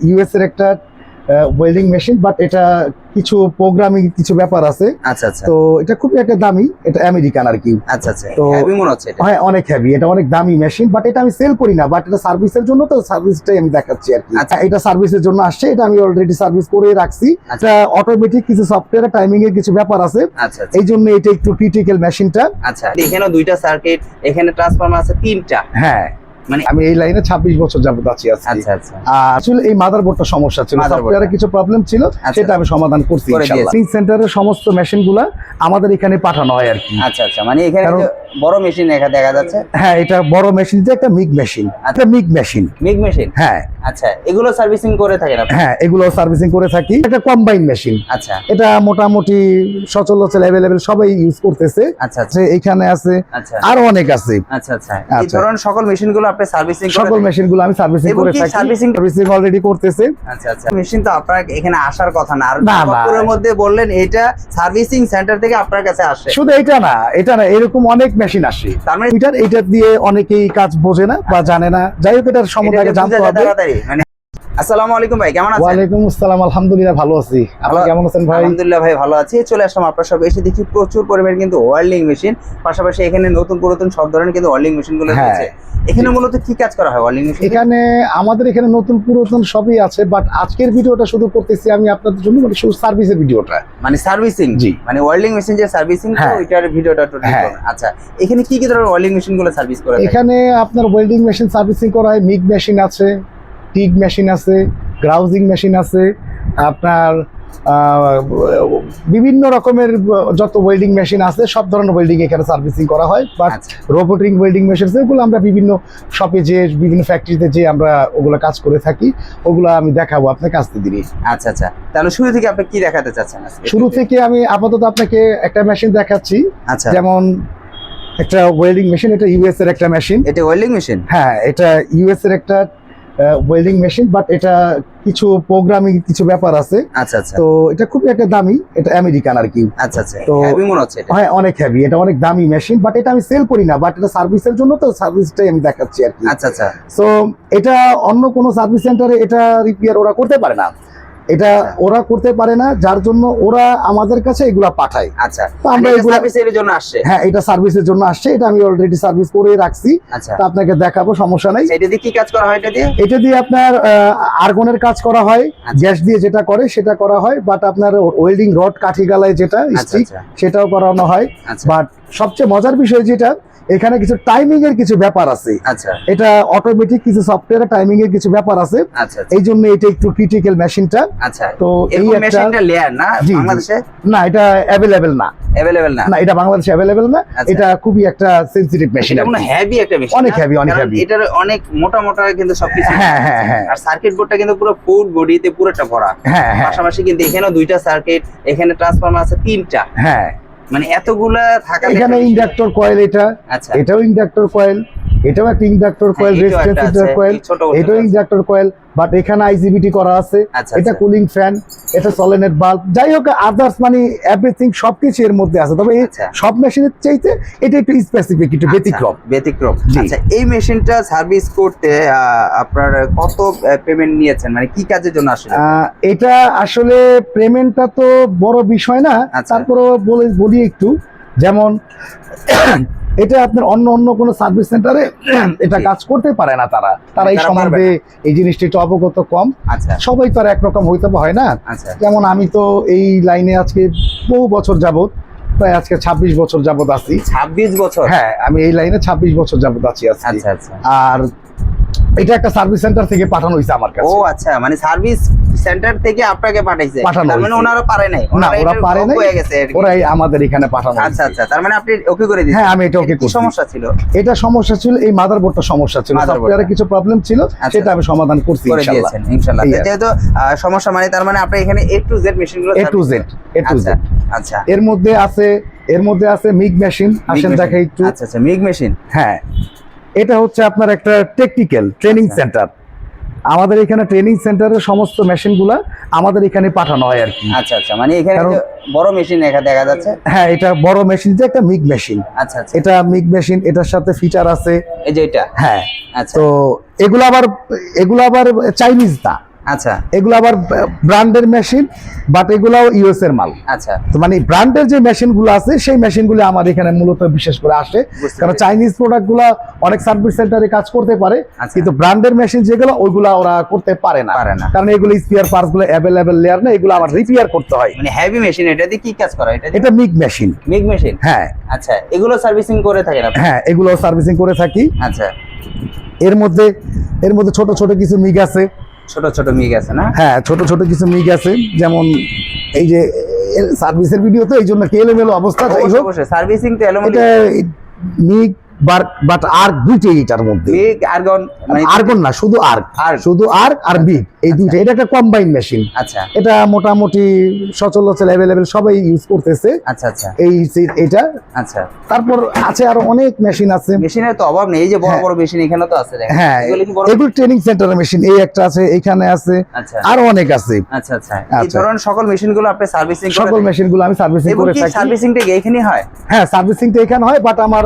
US এর একটা welding machine, but এটা কিছু প্রোগ্রামিং কিছু ব্যাপার আছে। আচ্ছা আচ্ছা। তো এটা খুব একটা দামি, এটা আমেরিকান আর কি। আচ্ছা আচ্ছা, তো হেভি মনে হচ্ছে এটা। হ্যাঁ, অনেক হেভি, এটা অনেক দামি মেশিন, বাট এটা আমি সেল করি না, বাট এটা সার্ভিসের জন্য, তো সার্ভিসটাই আমি দেখাচ্ছি আর কি। আচ্ছা। এটা সার্ভিসের জন্য আসছে, এটা আমি অলরেডি সার্ভিস করে রাখছি। আচ্ছা। এটা অটোমেটিক কিছু সফটওয়্যার টাইমিং এর কিছু ব্যাপার আছে, আচ্ছা আচ্ছা। এই জন্য এটা একটু ক্রিটিক্যাল মেশিনটা। আচ্ছা, এখানেও দুইটা সার্কিট, এখানে ট্রান্সফরমার আছে তিনটা। হ্যাঁ, মানে আমি এই লাইনে 26 বছর যাবত আছি আজকে। আচ্ছা আচ্ছা। আর আসলে এই মাদারবোর্ডটা সমস্যা ছিল, সফটওয়্যারে কিছু প্রবলেম ছিল, সেটা আমি সমাধান করছি ইনশাআল্লাহ। ট্রেনিং সেন্টারের সমস্ত মেশিনগুলা আমাদের এখানে পাঠানো হয় আর কি। আচ্ছা আচ্ছা, মানে এখানে বড় মেশিন দেখা যাচ্ছে। হ্যাঁ, এটা বড় মেশিন, যে একটা মিগ মেশিন, একটা মিগ মেশিন। মিগ মেশিন, হ্যাঁ আচ্ছা। এগুলো সার্ভিসিং করে থাকেন আপনি? হ্যাঁ, এগুলো সার্ভিসিং করে থাকি। এটা কম্বাইন মেশিন। আচ্ছা। এটা মোটামুটি সচরাচর অ্যাভেলেবেল, সবাই ইউজ করতেছে। আচ্ছা আচ্ছা। এখানে আছে, আচ্ছা, আরো অনেক আছে। আচ্ছা আচ্ছা। এই ধরনের সকল মেশিনগুলো আপনি সার্ভিসিং করে? সকল মেশিনগুলো আমি সার্ভিসিং করে থাকি, সার্ভিসিং অলরেডি করতেছে। আচ্ছা আচ্ছা। মেশিন তো আপনার এখানে আসার কথা না, আর না, দুর্গাপুরের মধ্যে বললেন এটা সার্ভিসিং সেন্টার থেকে আপনার কাছে আসে। শুধু এটা না, এরকম অনেক মেশিন আসে। তার মানে এটা দিয়ে অনেকেই কাজ বোঝে না বা জানে না, যাই হোক এটার সম্বন্ধে জানতে হবে। মানে আসসালামু আলাইকুম ভাই, কেমন আছেন? ওয়ালাইকুম আসসালাম, আলহামদুলিল্লাহ ভালো আছি। আপনি কেমন আছেন ভাই? আলহামদুলিল্লাহ ভাই ভালো আছি। চলে আসলাম আপনার সব, এসে দেখি প্রচুর পরিমাণে কিন্তু ওয়েল্ডিং মেশিন, পাশাপাশি এখানে নতুন পুরাতন সব ধরনের কিন্তু ওয়েল্ডিং মেশিন গুলো রয়েছে। এখানে মূলত কি কাজ করা হয় ওয়েল্ডিং মেশিন? এখানে আমাদের এখানে নতুন পুরাতন সবই আছে, বাট আজকের ভিডিওটা শুধু করতেছি আমি আপনাদের জন্য, মানে শুধু সার্ভিসের ভিডিওটা, মানে সার্ভিসিং। জি, মানে ওয়েল্ডিং মেশিন যে সার্ভিসিং, তো এটার ভিডিওটা টোটাল। আচ্ছা, এখানে কি কি ধরনের ওয়েল্ডিং মেশিন গুলো সার্ভিস করা হয়? এখানে আপনার ওয়েল্ডিং মেশিন সার্ভিসিং করা হয়, মিগ মেশিন আছে, টিগ মেশিন আছে, গ্রাউজিং মেশিন আছে, আপনার বিভিন্ন রকমের যত ওয়েল্ডিং মেশিন আছে সব ধরনের ওয়েল্ডিং এখানে সার্ভিসিং করা হয়। বাট রোবোটিক ওয়েল্ডিং মেশিন এগুলো আমরা বিভিন্ন শপে যে বিভিন্ন ফ্যাক্টরিতে যে আমরা ওগুলো কাজ করে থাকি, ওগুলো আমি দেখাবো আপনাকে আস্তে ধীরে। আচ্ছা আচ্ছা, তাহলে শুরু থেকে আপনি কি দেখাতে চাচ্ছেন? শুরু থেকে আমি আপাতত আপনাকে একটা মেশিন দেখাচ্ছি। আচ্ছা, যেমন একটা ওয়েল্ডিং মেশিন, এটা ইউএস এর একটা মেশিন। এটা ওয়েল্ডিং মেশিন? হ্যাঁ, এটা ইউএস এর একটা ওয়েল্ডিং মেশিন, বাট এটা কিছু প্রোগ্রামিং কিছু ব্যাপার আছে। আচ্ছা আচ্ছা। তো এটা খুব একটা দামি, এটা আমেরিকান আর কি। আচ্ছা আচ্ছা, তো হেভি মনে হচ্ছে এটা। হ্যাঁ, অনেক হেভি, এটা অনেক দামি মেশিন, বাট এটা আমি সেল করি না, বাট এটা সার্ভিসের জন্য, তো সার্ভিসটাই আমি দেখাচ্ছি আর কি। আচ্ছা আচ্ছা। সো এটা অন্য কোনো সার্ভিস সেন্টারে এটা রিপেয়ার ওরা করতে পারে না, এটা ওরা করতে পারে না, যার জন্য ওরা আমাদের কাছে এগুলা পাঠায়। আচ্ছা, তো আমরা এগুলা সার্ভিসের জন্য আসছে? হ্যাঁ, এটা সার্ভিসের জন্য আসছে, এটা আমি অলরেডি সার্ভিস করে রাখছি। আচ্ছা, তো আপনাকে দেখাবো, সমস্যা নাই। এটা দিয়ে কি কাজ করা হয়? এটা দিয়ে আপনার আর্গনের কাজ করা হয়, গ্যাস দিয়ে যেটা করে সেটা করা হয়, বাট আপনার ওয়েল্ডিং রড কাঠি গালায় যেটা স্টিক, সেটাও করানো হয়। বাট সবচেয়ে মজার বিষয় যেটা, এখানে কিছু টাইমিং এর কিছু ব্যাপার আছে। আচ্ছা, এটা অটোমেটিক কিছু সফটওয়্যার টাইমিং এর কিছু ব্যাপার আছে। আচ্ছা, এই জন্য এটা একটু ক্রিটিক্যাল মেশিনটা। আচ্ছা, তো এই মেশিনটা লেয়ার না বাংলাদেশে? না, এটা অ্যাভেলেবেল না। অ্যাভেলেবেল না? না, এটা বাংলাদেশে অ্যাভেলেবেল না। এটা খুবই একটা সেনসিটিভ মেশিন, এটা হেভি একটা মেশিন, অনেক হেভি, অনেক হেভি। এটার অনেক মোটা মোটা কিন্তু সবকিছু। হ্যাঁ হ্যাঁ হ্যাঁ। আর সার্কিট বোর্ডটা কিন্তু পুরো ফুল বডিতে পুরোটা ভরা। হ্যাঁ হ্যাঁ। পাশাপাশি কিন্তু এখানেও দুইটা সার্কিট, এখানে ট্রান্সফরমার আছে তিনটা। হ্যাঁ, মানে এতগুলা থাকা। এখানে ইন্ডাক্টর কয়েল, এটাও ইন্ডাক্টর কয়েল, এটাও একটা inductor coil, resistance inductor coil, এটাও ইন্ডাক্টর কয়েল, বাট এখানে আইজিবিটি করা আছে। এটা কুলিং ফ্যান, এটা সলিনয়েড বাল্ব, যাই হোক আদার্স মানে এভরিথিং সবকিছু এর মধ্যে আছে। তবে সব মেশিনের চাইতে এটা একটু স্পেসিফিক, একটু ব্যতিক্রম। আচ্ছা, এই মেশিনটা সার্ভিস করতে আপনার কত পেমেন্ট নিয়েছেন, মানে কি কাজের জন্য আসলে? এটা আসলে পেমেন্টটা তো বড় বিষয় না, তারপরে বলি একটু। যেমন এটা আপনার অন্য কোনো সার্ভিস সেন্টারে এটা কাজ করতে পারে না, তারা এই সম্বন্ধে এই জিনিসটা একটু অবগত কম। সবাই তো আর একরকম হইতে হয় না। যেমন আমি তো এই লাইনে আজকে বহু বছর যাবত, প্রায় আজকে 26 বছর যাবত আছি। 26 বছর? হ্যাঁ, আমি এই লাইনে 26 বছর যাবত আছি আজকে। আচ্ছা আচ্ছা। আর এটা একটা সার্ভিস সেন্টার থেকে পাঠানো হয়েছে আমার কাছে। ও আচ্ছা, মানে সার্ভিস সেন্টার থেকে আপনাকে পাঠাইছে? তার মানে ওনারা পারে নাই? না, ওরা পারে নাই, ওরাই আমাদের এখানে পাঠানো। আচ্ছা আচ্ছা, তার মানে আপনি ওকে করে দিয়েছেন? হ্যাঁ, আমি এটা ওকে করছি। সমস্যা ছিল? এটা সমস্যা ছিল, এই মাদারবোর্ডটা সমস্যা ছিল, সফটওয়্যারে কিছু প্রবলেম ছিল, সেটা আমি সমাধান করছি ইনশাআল্লাহ। যেহেতু সমস্যা মানে, তার মানে আপনি এখানে A to Z মেশিনগুলো? A to Z। আচ্ছা, এর মধ্যে আছে মিগ মেশিন। আসেন দেখাই একটু। আচ্ছা আচ্ছা, মিগ মেশিন। হ্যাঁ, এটা হচ্ছে আপনার একটা টেকনিক্যাল ট্রেনিং সেন্টার। আমাদের এখানে ট্রেনিং সেন্টারের সমস্ত মেশিনগুলা আমাদের এখানে পাঠানো হয় আর কি। আচ্ছা আচ্ছা, মানে এখানে বড় মেশিন দেখা যাচ্ছে। হ্যাঁ, এটা বড় মেশিন, যে একটা মিগ মেশিন। আচ্ছা আচ্ছা, এটা মিগ মেশিন, এটার সাথে ফিচার আছে এই যে এটা। হ্যাঁ। আচ্ছা, তো এগুলো আবার চাইনিজ না, আচ্ছা এগুলো আবার ব্র্যান্ডের মেশিন, বাট এগুলাও ইউএস এর মাল। আচ্ছা, তো মানে ব্র্যান্ডের যে মেশিনগুলো আছে সেই মেশিনগুলো আমার এখানে মূলত বিশেষ করে আসে, বুঝতে কারণ পেরেছি। চাইনিজ প্রোডাক্টগুলো অনেক সার্ভিস সেন্টারে কাজ করতে পারে, আচ্ছা। কিন্তু ব্র্যান্ডের মেশিন যেগুলো ওইগুলা ওরা করতে পারে না, কারণ এগুলো স্পেয়ার পার্টস গুলো অ্যাভেলেবেল লেয়ার না, এগুলো আবার রিপেয়ার করতে হয়। মানে হেভি মেশিন, এটা দিয়ে কি কাজ করা? এটা মিগ মেশিন। মিগ মেশিন, হ্যাঁ। আচ্ছা, এগুলো সার্ভিসিং করে থাকেন আপনি? হ্যাঁ, এগুলো সার্ভিসিং করে থাকি। আচ্ছা, এর মধ্যে ছোট ছোট কিছু মিগ আছে। ছোট ছোট মিগ আছে না? হ্যাঁ, ছোট ছোট কিছু মিগ আছে, যেমন এই যে সার্ভিসের ভিডিও তো এই জন্য কি এলোমেলো অবস্থা, যাই হোক অবশ্যই সার্ভিসিং তো এলোমেলো। এটা মিগ বাট আর্ক দুইটাই এটার মধ্যে। মিগ আর্গন, মানে আর্গন না, শুধু আর্ক, শুধু আর্ক আর মিগ, এই দুইটা। এটা একটা কম্বাইন মেশিন। আচ্ছা, এটা মোটামুটি সচল অ্যাভেলেবেল সবাই ইউজ করতেছে। আচ্ছা আচ্ছা, এটা। আচ্ছা, তারপর আছে আরো অনেক মেশিন আছে। মেশিনের তো অভাব নেই, এই যে বড় বড় মেশিন এখানে তো আছে, দেখেন। হ্যাঁ, এগুলো কি বড়? এগুলো ট্রেনিং সেন্টারের মেশিন, এই একটা আছে, এখানে আছে, আচ্ছা, আরো অনেক আছে। আচ্ছা আচ্ছা, এই ধরনের সকল মেশিনগুলো আপনি সার্ভিসিং করেন? সকল মেশিনগুলো আমি সার্ভিসিং করে থাকি। সার্ভিসিংটা এখানেই হয়? হ্যাঁ, সার্ভিসিংটা এখানে হয়, বাট আমার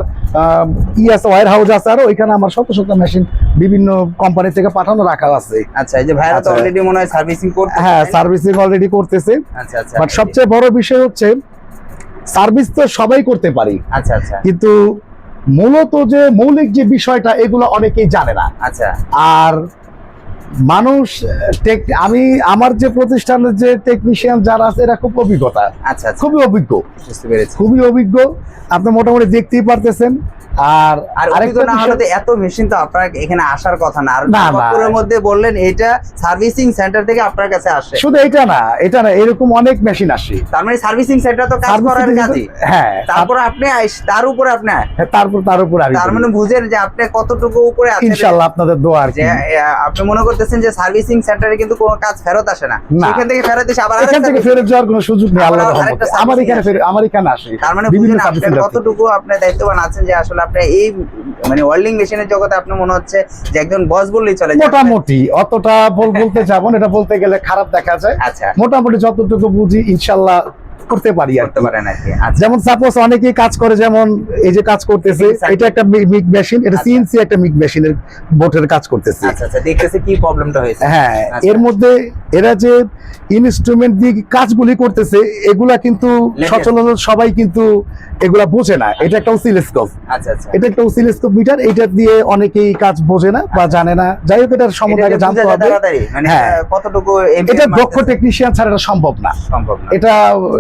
আছে, ওয়্যার হাউস আছে, আরো এখানে আমার শত শত মেশিন বিভিন্ন কোম্পানি থেকে পাঠানো রাখা আছে। আচ্ছা, এই যে ভাইরা তো অলরেডি মনে হয় সার্ভিসিং করতে। হ্যাঁ, সার্ভিসিং অলরেডি করতেছে। আচ্ছা আচ্ছা, বাট সবচেয়ে বড় বিষয় হচ্ছে সার্ভিস তো সবাই করতে পারি। আচ্ছা আচ্ছা, কিন্তু মূলত যে মৌলিক যে বিষয়টা, এগুলো অনেকেই জানে না। আচ্ছা, আর মানুষ আমি আমার যে প্রতিষ্ঠানের যে টেকনিশিয়ান যারা আছে, এরা খুব অভিজ্ঞতা। আচ্ছা, খুবই অভিজ্ঞ, বুঝতে পেরেছি। খুবই অভিজ্ঞ, আপনি মোটামুটি দেখতেই পারতেছেন। আর অভিজ্ঞ না হলে তো এত মেশিন তো আপনার এখানে আসার কথা না। আর না, নবাবপুরের মধ্যে বললেন এটা সার্ভিসিং সেন্টার থেকে আপনার কাছে আসে। শুধু এটা না, এরকম অনেক মেশিন আসে। তার মানে সার্ভিসিং সেন্টার তো কাজ করার কাজই। হ্যাঁ, তারপর আপনি তার উপরে আপনি তার উপর আমি, তার মানে বুঝেন যে আপনি কতটুকু উপরে আছেন। ইনশাআল্লাহ আপনাদের দোয়া আর কি। যে আপনি মনে করতেছেন যে সার্ভিসিং সেন্টারে কিন্তু কোনো কাজ ফেরত আসে না, সেখান থেকে ফেরত এসে আবার এখান থেকে ফেরত যাওয়ার কোনো সুযোগ নেই আল্লাহর রহমতে। আমার এখানে আসে। তার মানে বিভিন্ন বুঝেন আপনি কতটুকু আপনি দায়িত্ববান আছেন, যে আসলে আপনি এই মানে ওয়েল্ডিং মেশিনের জগতে আপনি মনে হচ্ছে যে একজন বস বললেই চলে। মোটামুটি অতটা বলতে যাব না, এটা বলতে গেলে খারাপ দেখা যায়। আচ্ছা, মোটামুটি যতটুকু বুঝি ইনশাআল্লাহ করতে পারি আর করতে পারেন আর কি। যেমন সাপোজ অনেকেই কাজ করে, যেমন এই যে কাজ করতেছে, এটা একটা মিগ মেশিন, এটা সিএনসি একটা মিগ মেশিনের বোটের কাজ করতেছে। আচ্ছা আচ্ছা, দেখতেছে কি প্রবলেমটা হয়েছে। হ্যাঁ, এর মধ্যে এরা যে ইনস্ট্রুমেন্ট দিয়ে কাজগুলি করতেছে, এগুলা কিন্তু সচরাচর সবাই কিন্তু এগুলা বোঝে না। এটা একটা অসিলোস্কোপ। আচ্ছা আচ্ছা, এটা একটা অসিলোস্কোপ মিটার, এটা দিয়ে অনেকেই কাজ বোঝে না বা জানে না। যাই হোক, এটার সম্বন্ধে জানতে হবে। মানে কতটুকু এটা দক্ষ টেকনিশিয়ান ছাড়া এটা সম্ভব না। এটা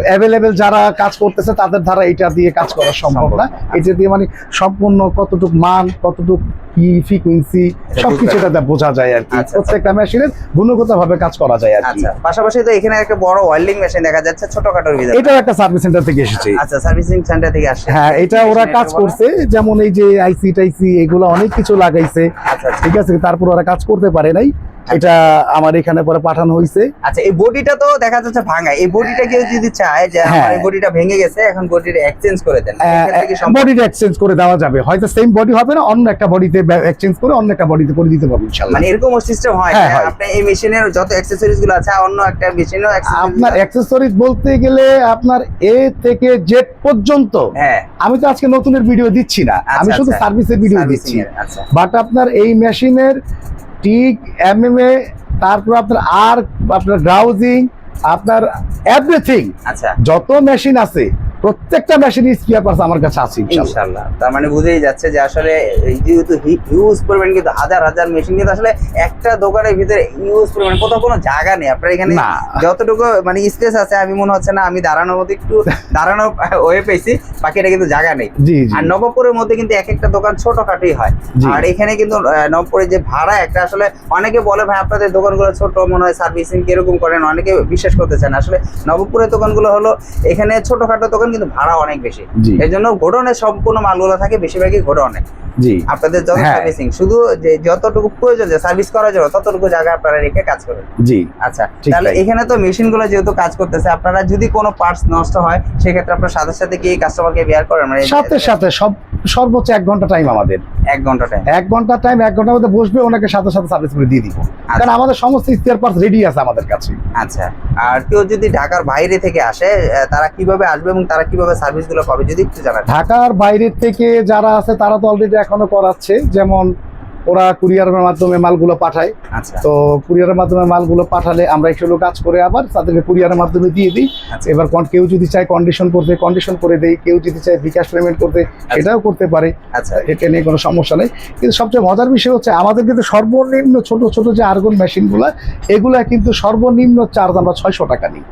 অ্যাভেলেবেল যারা কাজ করতেছে তাদের দ্বারা এটা দিয়ে কাজ করা সম্ভব না। এটা দিয়ে মানে সম্পূর্ণ কতটুকু মান, কতটুকু কি ফ্রিকোয়েন্সি, সবকিছু এটা বোঝা যায় আর কি। প্রত্যেকটা মেশিনের গুণগত ভাবে কাজ করা যায় আর কি। পাশাপাশি তো এখানে একটা বড় ওয়েল্ডিং মেশিন দেখা যাচ্ছে ছোটখাটোর ভিতরে। এটা একটা সার্ভিস সেন্টার থেকে এসেছে। আচ্ছা, সার্ভিসিং সেন্টার থেকে আসছে। হ্যাঁ, এটা ওরা কাজ করছে, যেমন এই যে আইসি টাইসি এগুলো অনেক কিছু লাগাইছে। আচ্ছা, ঠিক আছে, তারপর ওরা কাজ করতে পারে নাই, এটা আমার এখানে পরে পাঠানো হয়েছে। আচ্ছা, এই বডিটা তো দেখা যাচ্ছে ভাঙা, এই বডিটা কেউ যদি চায় যে আমার এই বডিটা ভেঙে গেছে, এখন বডিটা এক্সচেঞ্জ করে দেন, বডিটা এক্সচেঞ্জ করে দেওয়া যাবে। হয়তো সেম বডি হবে না, অন্য একটা বডিতে এক্সচেঞ্জ করে অন্য একটা বডিতে করে দিতে পারবো ইনশাআল্লাহ। মানে এরকম সিস্টেম হয় আপনি এই মেশিনের যত অ্যাকসেসরিজ গুলো আছে অন্য একটা মেশিনও আপনার অ্যাকসেসরিজ বলতে গেলে আপনার এ থেকে জেড পর্যন্ত। হ্যাঁ, আমি তো আজকে নতুনের ভিডিও দিচ্ছি না, আমি শুধু সার্ভিসের ভিডিও দিচ্ছি। বাট আপনার এই মেশিনের টিক, এমএমএ, তারপর আপনার আর্ক, আপনার গ্রাউজিং, আপনার এভরিথিং, আচ্ছা, যত মেশিন আছে প্রত্যেকটা মেশিনের স্পেয়ার পার্টস আমার কাছে আছে ইনশাআল্লাহ। তার মানে বুঝেই যাচ্ছে যে আসলে যেহেতু হিউজ পরিমাণ কিন্তু হাজার হাজার মেশিন, কিন্তু আসলে একটা দোকানের ভিতরে হিউজ পরিমাণ কোথাও কোনো জায়গা নেই আপনার এখানে। যতটুকু মানে স্পেস আছে, আমি মনে হচ্ছে না আমি দাঁড়ানোর মধ্যে একটু দাঁড়ানো হয়ে পেয়েছি, বাকিটা কিন্তু জায়গা নেই। আর নবাবপুরের মধ্যে কিন্তু এক একটা দোকান ছোটখাটোই হয়। আর এখানে কিন্তু নবাবপুরে যে ভাড়া একটা, আসলে অনেকে বলে ভাই আপনাদের দোকানগুলো ছোট, মনে হয় সার্ভিসিং কিরকম করেন, অনেকে বিশ্বাস করতে চান। আসলে নবাবপুরের দোকানগুলো হলো এখানে ছোটখাটো দোকান, কিন্তু ভাড়া অনেক বেশি। এই জন্য গোডাউনে সম্পূর্ণ মালগুলো থাকে, বেশিরভাগই গোডাউনে। আপনাদের যত সার্ভিসিং, শুধু যে যতটুকু প্রয়োজন যে সার্ভিস করার জন্য ততটুকু জায়গা আপনারা রেখে কাজ করেন। আচ্ছা, তাহলে এখানে তো মেশিন গুলো যেহেতু কাজ করতেছে, আপনারা যদি কোনো পার্টস নষ্ট হয় সেক্ষেত্রে আপনার সাথে সাথে কি কাস্টমারকে বেয়ার করেন? মানে সাথে সর্বোচ্চ 1 ঘন্টা টাইম আমাদের। 1 ঘন্টা টাইম? 1 ঘন্টা টাইম, 1 ঘন্টার মধ্যে বসবে, ওনাকে সাথে সাথে সার্ভিস করে দিয়ে দিব। কারণ আমাদের সমস্ত স্পেয়ার পার্টস রেডি আছে আমাদের কাছে। আচ্ছা, আর কেউ যদি ঢাকার বাইরে থেকে আসে, তারা কিভাবে আসবে এবং তারা কিভাবে সার্ভিস গুলো পাবে যদি একটু জানান। ঢাকার বাইরে থেকে যারা আছে তারা তো অলরেডি এখনো করাচ্ছে, যেমন ওরা কুরিয়ারের মাধ্যমে মালগুলো পাঠায়। আচ্ছা তো কুরিয়ারের মাধ্যমে মালগুলো পাঠালে আমরা একটু কাজ করে আবার তাদেরকে কুরিয়ারের মাধ্যমে দিয়ে দিই। আচ্ছা। এবার কেউ যদি চায় কন্ডিশন করতে কন্ডিশন করে দেই, কেউ যদি চায় বিকাশ পেমেন্ট করতে সেটাও করতে পারে। আচ্ছা এটা নিয়ে কোনো সমস্যা নেই। কিন্তু সবচেয়ে মজার বিষয় হচ্ছে আমাদের কিন্তু সর্বনিম্ন ছোট ছোট যে আর্গন মেশিনগুলো, এগুলা কিন্তু সর্বনিম্ন চার্জ আমরা 600 টাকা নিই।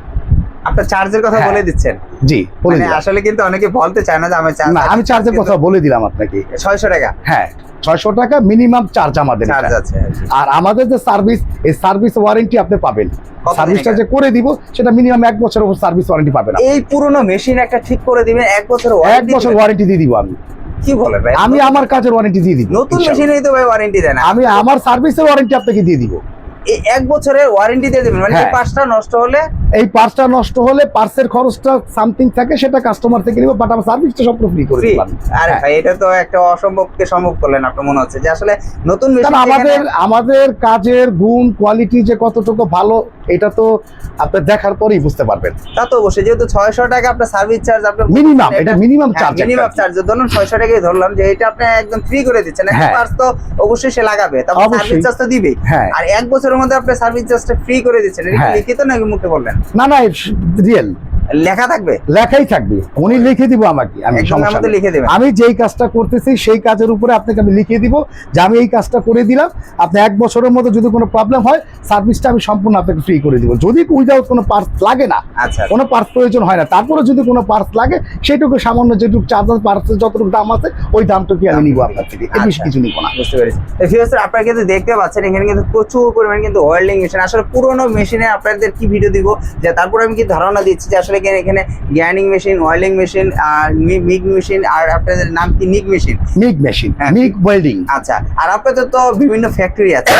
আপনার চার্জের কথা হ্যাঁ। বলে দিচ্ছেন? জি, বলে মানে দিলাম। আসলে কিন্তু অনেকে বলতে চায় না যে আমি চার্জের কথা বলে দিলাম আপনাকে। 600 টাকা হ্যাঁ, 600 টাকা মিনিমাম চার্জ আমাদের চার্জ এটা। আছে। আর আমাদের যে সার্ভিস, এই সার্ভিস ওয়ারেন্টি আপনি পাবেন। কতদিন সার্ভিসটা আগে? যে করে দিব সেটা মিনিমাম 1 বছরের উপর সার্ভিস ওয়ারেন্টি পাবেন। এই পুরনো মেশিন একটা ঠিক করে দিবেন 1 বছর 1 বছর ওয়ারেন্টি দিয়ে দিব আমি। কি বলেন ভাই? আমি আমার কাজের ওয়ারেন্টি দিয়ে দিব। নতুন ইনশাআল্লাহ। মেশিনেই তো ভাই ওয়ারেন্টি দেন। আমি আমার সার্ভিসের ওয়ারেন্টি আপনাকে দিয়ে দিব। এই 1 বছরের ওয়ারেন্টি দিয়ে দেবেন? মানে এই হ্যাঁ। পাঁচটা নষ্ট হলে এই পার্সটা নষ্ট হলে পার্সের খরচটা সামথিং থাকে, সেটা কাস্টমার থেকে নিব, বাট আমার সার্ভিসটা সম্পূর্ণ ফ্রি করে ফ্রি? দিব আমি। আরে হ্যাঁ। ভাই এটা তো একটা অসম্ভবকে সম্ভব করলেন আপনার মনে হচ্ছে যে আসলে নতুন মেশিন কারণ আমাদের কাজের গুণ কোয়ালিটি যে কতটুকু ভালো এটা তো আপনি দেখার পরেই বুঝতে পারবেন। তা তো অবশ্যই, যেহেতু 600 টাকা আপনার সার্ভিস চার্জ আপনার মিনিমাম, এটা মিনিমাম চার্জ। মিনিমাম চার্জ ধরুন 600 টাকাই ধরলাম যে এটা আপনি একদম ফ্রি করে দিচ্ছেন। একটা হ্যাঁ। পার্স তো অবশ্যই সে লাগাবে, তারপর অবশ্যই। সার্ভিস চার্জ তো দিবেই। হ্যাঁ। আর 1 বছরের মধ্যে আপনি সার্ভিস চার্জটা ফ্রি করে দিচ্ছেন, এটা কি হ্যাঁ। লিখিত নাকি মুখে বললেন? না না, রিয়েল লেখা থাকবে? লেখাই থাকবে, উনি লিখে দিব আমাকে, আমি একদম সমস্যা আমাদের নেই। লিখে দেবেন। আমি যেই কাজটা করতেছি সেই কাজের উপরে আপনাকে আমি লিখে দিব যে আমি এই কাজটা করে দিলাম, আপনি 1 বছরের মধ্যে যদি কোনো প্রবলেম হয় সার্ভিসটা আমি সম্পূর্ণ আপনাকে ফ্রি করে দিব। যদি উইদাউট কোনো পার্টস লাগে না, আচ্ছা কোনো পার্টস প্রয়োজন হয় না, তারপরে যদি কোনো পার্টস লাগে সেটুকু সামান্য যেটুকু চার্জ পার্টসের যতটুকু দাম আছে ওই দামটুকু আমি নিব আপনার থেকে, এর বেশি আচ্ছা। কিছু নিব না। বুঝতে পেরেছি। ভিউয়ার্স আপনারা কিন্তু দেখতে পাচ্ছেন এখানে কিন্তু প্রচুর পরিমাণে কিন্তু ওয়েল্ডিং মেশিন। আসলে পুরোনো মেশিনে আপনাদের কি ভিডিও দিব যে তারপর আমি কি ধারণা দিচ্ছি যে আসলে এখানে গ্রাইন্ডিং মেশিন, ওয়েল্ডিং মেশিন আর মিগ মেশিন, আর আপনাদের নাম কি নিক মেশিন? মিগ মেশিন, হ্যাঁ, মিগ ওয়েল্ডিং। আচ্ছা, আর আপনাদের তো বিভিন্ন ফ্যাক্টরি আছে।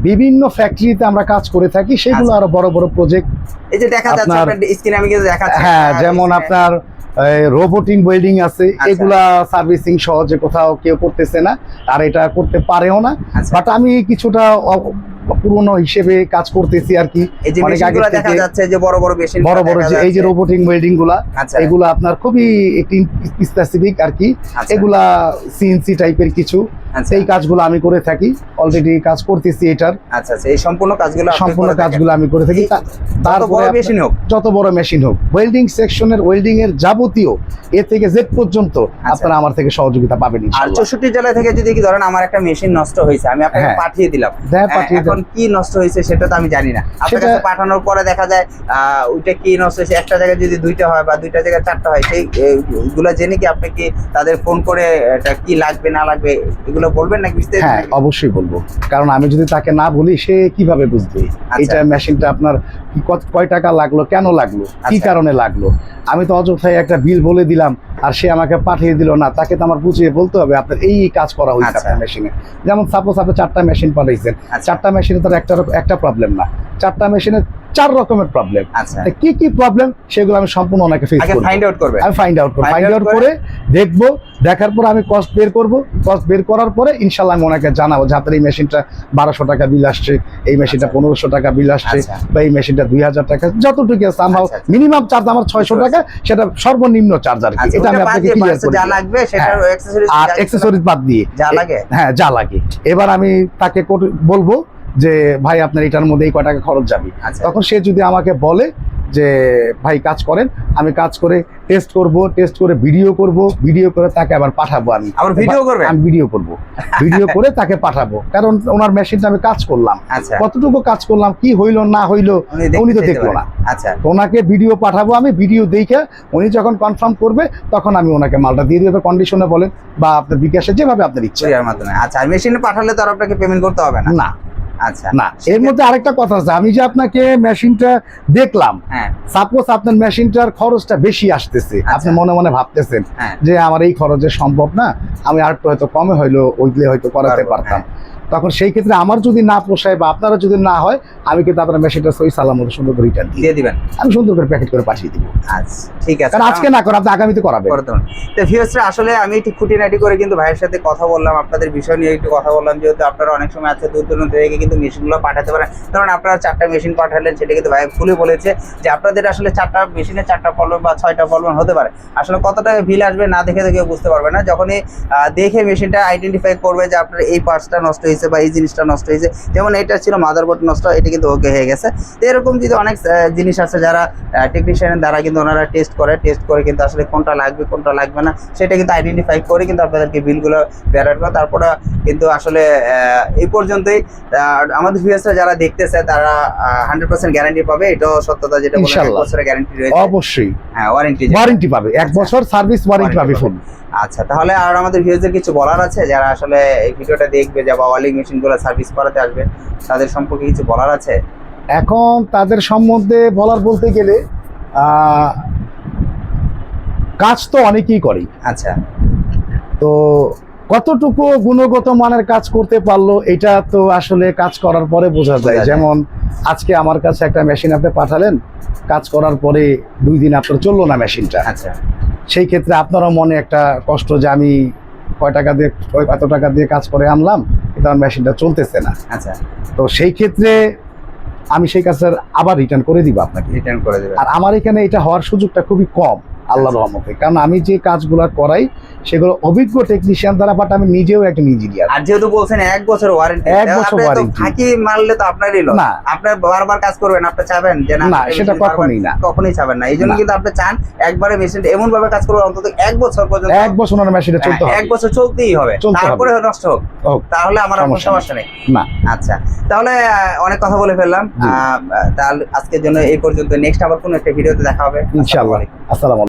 বিভিন্ন ফ্যাক্টরিতে আমরা কাজ করে থাকি, সেগুলো আচ্ছা। আরো বড় বড় প্রজেক্ট। এই যে দেখা যাচ্ছে আপনার- আপনার স্ক্রিনে আমি কিন্তু দেখাচ্ছি। হ্যাঁ, যেমন আপনার রোবোটিং ওয়েল্ডিং আছে, আচ্ছা। এগুলা সার্ভিসিং সহজে কোথাও কেউ করতেছে না, আর এটা করতে পারেও না। আচ্ছা। বাট আমি কিছুটা পুরনো হিসেবে কাজ করতেছি আর কি। এই যে অনেক আগে মেশিনগুলো দেখা থেকে যাচ্ছে যে বড় বড় মেশিন, বড় বড় যে এই যে রোবোটিং ওয়েল্ডিং গুলা, আচ্ছা। এগুলা আপনার খুবই একটি স্পেসিফিক আর কি। আচ্ছা। এগুলা সিএনসি টাইপের কিছু, আচ্ছা। সেই কাজগুলো আমি করে থাকি, অলরেডি কাজ করতেছি এটার। আচ্ছা আচ্ছা, এই সম্পূর্ণ কাজগুলো আপনি সম্পূর্ণ করে থাকেন। কাজগুলো আমি করে থাকি। যত বড় মেশিন হোক, যত বড় মেশিন হোক, ওয়েল্ডিং সেকশনের ওয়েল্ডিং এর যাবতীয় এ থেকে জেড পর্যন্ত আপনারা আমার থেকে সহযোগিতা পাবেন আর ইনশাআল্লাহ। 64 জেলা থেকে যদি কি ধরেন আমার একটা মেশিন নষ্ট হয়েছে, আমি আপনাকে হ্যাঁ। পাঠিয়ে দিলাম, হ্যাঁ, পাঠিয়ে এখন কি নষ্ট হয়েছে সেটা তো আমি জানি না। আপনার সেটা- কাছে পাঠানোর পরে দেখা যায় ওইটা কি নষ্ট হয়েছে, একটা জায়গায় যদি 2টা হয় বা 2টা জায়গায় 4টা হয়, সেই এগুলো জেনে কি আপনি কি তাদের ফোন করে এটা কি লাগবে না লাগবে এগুলো বলবেন নাকি বিস্তারিত? হ্যাঁ, অবশ্যই বলবো, কারণ আমি যদি তাকে না বলি সে কিভাবে বুঝবে আচ্ছা। এটা মেশিনটা আপনার কয় টাকা লাগলো, কেন লাগলো, কি আচ্ছা। কারণে লাগলো। আমি তো অযথায় একটা বিল বলে দিলাম আর সে আমাকে পাঠিয়ে দিল না, তাকে তো আমার বুঝিয়ে বলতে হবে আপনার এই কাজ করা হয়েছে আচ্ছা। আপনার মেশিনে। যেমন সাপোজ আপনি 4টা মেশিন পাঠাইছেন, আচ্ছা। 4টা মেশিনে তার একটা প্রবলেম না, 4টা মেশিনে 4 রকমের প্রবলেম। আচ্ছা, কি কি প্রবলেম সেগুলো আমি সম্পূর্ণ ওনাকে ফেস আগে করব। ফাইন্ড আউট করবে। আমি ফাইন্ড আউট করে দেখবো, দেখার পর আমি কস্ট বের করব, কস্ট বের করার পরে ইনশাল্লাহ আমি ওনাকে জানাবো যে আপনার এই মেশিনটা 1200 টাকা বিল আসছে, এই মেশিনটা 1500 টাকা বিল আসছে, আচ্ছা। বা এই মেশিনটা 2000 টাকা, যতটুকু আছে আমার আচ্ছা, আচ্ছা। মিনিমাম চার্জ আমার 600 টাকা, সেটা সর্বনিম্ন চার্জ আর কি। আচ্ছা, এটা আমি ওটা আপনাকে বাদ দিয়ে ক্লিয়ার parts করে যা দিলাম। লাগবে সেটার হ্যাঁ। অ্যাকসেসরিজ আর অ্যাকসেসরিজ বাদ দিয়ে যা লাগে? হ্যাঁ, যা লাগে। এবার আমি তাকে বলবো যে ভাই আপনার এটার মধ্যে এই কয় টাকা খরচ যাবে। আচ্ছা। তখন সে যদি আমাকে বলে যে ভাই কাজ করেন, আমি কাজ করে টেস্ট করে ভিডিও করে তাকে আবার পাঠাবো। আমি আবার ভিডিও করবেন? আমি ভিডিও করব, ভিডিও করে তাকে পাঠাবো, কারণ ওনার মেশিনটা আমি কাজ করলাম, আচ্ছা, কতটুকু কাজ করলাম, কি হইলো না হইলো উনি তো দেখতে দেখলো না। পারেন। আচ্ছা, ওনাকে ভিডিও পাঠাবো, আমি ভিডিও দেখে উনি যখন কনফার্ম করবে তখন আমি ওনাকে মালটা দিয়ে দেবো, কন্ডিশনে বলেন বা আপনার বিকাশে যেভাবে আপনার ইচ্ছা। কুরিয়ার মাধ্যমে। আচ্ছা, আর মেশিনে পাঠালে তো আর আপনাকে পেমেন্ট করতে হবে না? না আচ্ছা, না, এর মধ্যে আরেকটা কথা আছে, আমি যে আপনাকে মেশিনটা দেখলাম, হ্যাঁ সাপোজ আপনার মেশিনটার খরচটা বেশি আসতেছে, আচ্ছা। আপনি মনে মনে ভাবতেছেন হ্যাঁ। যে আমার এই খরচে সম্ভব না, আমি আর হয়তো কমে হইলো ওইগুলো হয়তো করাতে পারবো, পারতাম। তখন সেই ক্ষেত্রে আমার যদি না পোষায় বা আপনারা যদি না হয়, আমি কিন্তু আপনার মেশিনটা সই সালামত সুন্দর করে রিটার্ন দিয়ে দিবেন। আমি সুন্দর করে প্যাকেট করে পাঠিয়ে দিব। আচ্ছা, ঠিক আছে। কারণ আজকে না করে আপনি আগামীতে করাবেন। করতে পারেন। তো ভিউয়ার্সরা আসলে আমি একটু খুঁটিনাটি করে কিন্তু ভাইয়ের সাথে কথা বললাম, আপনাদের বিষয় নিয়ে একটু কথা বললাম, যেহেতু আপনারা অনেক সময় আছে দূর দূরান্ত থেকে কিন্তু মেশিনগুলো পাঠাতে পারেন। কারণ আপনারা 4টা মেশিন পাঠালেন, সেটা কিন্তু ভাই খুলে বলেছে যে আপনাদের আসলে 4টা মেশিনে 4টা প্রবলেম বা 6টা প্রবলেম হতে পারে। আসলে কত টাকা বিল আসবে না দেখে বুঝতে পারবে না, যখনই দেখে মেশিনটা আইডেন্টিফাই করবে যে আপনার এই পার্টসটা নষ্ট হয়েছে, হয়েছে বা এই জিনিসটা নষ্ট হয়েছে, যেমন এটা ছিল মাদারবোর্ড নষ্ট, এটা কিন্তু ওকে হয়ে গেছে। তো এরকম যদি অনেক জিনিস আছে যারা টেকনিশিয়ানের দ্বারা কিন্তু ওনারা টেস্ট করে কিন্তু আসলে কোনটা লাগবে কোনটা লাগবে না সেটা কিন্তু আইডেন্টিফাই করে কিন্তু আপনাদেরকে বিলগুলো বের করে। তারপরে কিন্তু আসলে এই পর্যন্তই। আমাদের ভিউয়ার্সরা যারা দেখতেছে তারা 100% গ্যারান্টি পাবে, এটাও সত্যতা যেটা বলে 1 বছরের গ্যারান্টি রয়েছে। অবশ্যই হ্যাঁ, ওয়ারেন্টি পাবে, 1 বছর সার্ভিস ওয়ারেন্টি পাবে ফুল। আচ্ছা, তাহলে আর আমাদের ভিউয়ারদের কিছু বলার আছে যারা আসলে এই ভিডিওটা দেখবে, যারা ওয়ালিং মেশিনগুলো সার্ভিস করাতে আসবে, তাদের সম্পর্কে কিছু বলার আছে? এখন তাদের সম্বন্ধে বলার বলতে গেলে কাজ তো অনেকেই করে। আচ্ছা, তো কতটুকু গুণগত মানের কাজ করতে পারলো এটা তো আসলে কাজ করার পরে বোঝা যায়। যেমন আজকে আমার কাছে একটা মেশিন আপনি পাঠালেন, কাজ করার পরে 2 দিন আপনার চললো না মেশিনটা। আচ্ছা, সেই ক্ষেত্রে আপনারও মনে একটা কষ্ট যে আমি এত টাকা দিয়ে কাজ করে আনলাম কিন্তু আমার মেশিনটা চলতেছে না। আচ্ছা, তো সেই ক্ষেত্রে আমি সেই কাজটা আবার রিটার্ন করে দিব আপনাকে। রিটার্ন করে দেবে। আর আমার এখানে এটা হওয়ার সুযোগটা খুবই কম আল্লাহর রহমতে, কারণ আমি যে কাজগুলো করাই সেগুলো অভিজ্ঞ টেকনিশিয়ান দ্বারা, বাট আমি নিজেও একটা ইঞ্জিনিয়ার। আর যেহেতু বলছেন 1 বছর ওয়ারেন্টি, 1 বছর ওয়ারেন্টি, ফাঁকি মারলে তো আপনারই লস। না, আপনি বারবার কাজ করবেন, আপনি চাবেন যে না, সেটা কখনোই চাবেন না। এইজন্য কিন্তু আপনি চান একবারে মেশিনটা এমন ভাবে কাজ করবে অন্তত 1 বছর পর্যন্ত, 1 বছর ওনার মেশিনটা চলতে হবে, 1 বছর চলতেই হবে, তারপরে নষ্ট হোক, তাহলে আমার কোনো সমস্যা নেই। না। আচ্ছা, তাহলে অনেক কথা বলে ফেললাম, তাহলে আজকের জন্য এই পর্যন্ত। নেক্সট আবার কোনো একটা ভিডিওতে দেখা হবে, ইনশাআল্লাহ। আসসালামু আলাইকুম।